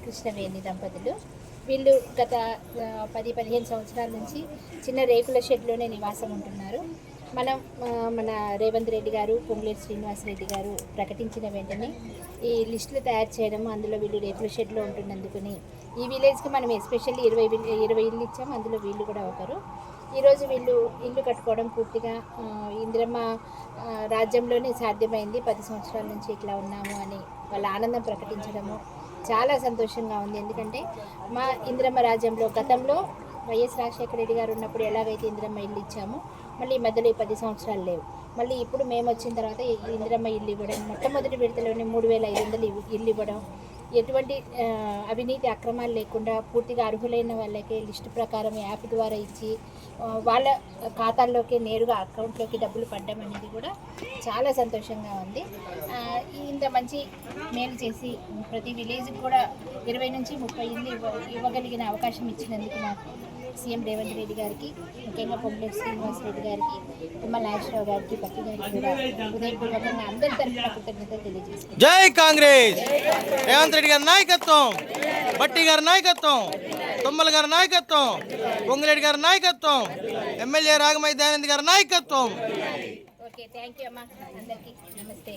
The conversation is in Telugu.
కృష్ణవేణి దంపతులు. వీళ్ళు గత 10-15 సంవత్సరాల నుంచి చిన్న రేకుల షెడ్లోనే నివాసం ఉంటున్నారు. మన రేవంత్ రెడ్డి గారు, పొంగులేటి శ్రీనివాసరెడ్డి గారు ప్రకటించిన వెంటనే ఈ లిస్టులు తయారు చేయడం, అందులో వీళ్ళు రేకుల షెడ్లో ఉంటున్నందుకుని ఈ విలేజ్కి మనం ఎస్పెషల్లీ 20 ఇల్లు ఇచ్చాము. అందులో వీళ్ళు కూడా ఒకరు. ఈరోజు వీళ్ళు ఇల్లు కట్టుకోవడం పూర్తిగా ఇందిరమ్మ రాజ్యంలోనే సాధ్యమైంది. 10 సంవత్సరాల నుంచి ఇట్లా ఉన్నాము అని వాళ్ళ ఆనందం ప్రకటించడము చాలా సంతోషంగా ఉంది. ఎందుకంటే మా ఇందిరమ్మ రాజ్యంలో గతంలో వైఎస్ రాజశేఖర రెడ్డి గారు ఉన్నప్పుడు ఎలాగైతే ఇందిరమ్మ ఇల్లు ఇచ్చామో మళ్ళీ ఈ మధ్యలో 10 సంవత్సరాలు లేవు. మళ్ళీ ఇప్పుడు మేము వచ్చిన తర్వాత ఇందిరమ్మ ఇల్లు ఇవ్వడం, మొట్టమొదటి విడతలోనే 3500 ఇల్లు ఇవ్వడం, ఎటువంటి అవినీతి అక్రమాలు లేకుండా పూర్తిగా అర్హులైన వాళ్ళకి లిస్టు ప్రకారం యాప్ ద్వారా ఇచ్చి వాళ్ళ ఖాతాల్లోకి నేరుగా అకౌంట్లోకి డబ్బులు పడ్డం అనేది కూడా చాలా సంతోషంగా ఉంది. ఇంత మంచి మేలు చేసి ప్రతి విలేజ్కి కూడా 20 నుంచి 30 ఇల్లు ఇవ్వగలిగిన అవకాశం ఇచ్చినందుకు మాకు సీఎం రేవంత్ రెడ్డి గారికి, ముఖ్యంగా పొంగులేటి శ్రీనివాసరెడ్డి గారికి, తుమ్మల నాగేశ్వరరావు గారికి, పట్టి గారికి కూడా హృదయపూర్వకంగా అందరి తరఫున కృతజ్ఞతలు తెలియజేస్తున్నాను. జై కాంగ్రెస్! రేవంత్ రెడ్డి గారి నాయకత్వం, బట్టి గారి నాయకత్వం, తుమ్మల గారి నాయకత్వం, పొంగులేటి గారి నాయకత్వం, ఎమ్మెల్యే రాగమై దయానంద్ గారి నాయకత్వం. ఓకే, థ్యాంక్ యూ అమ్మా. అందరికీ నమస్తే.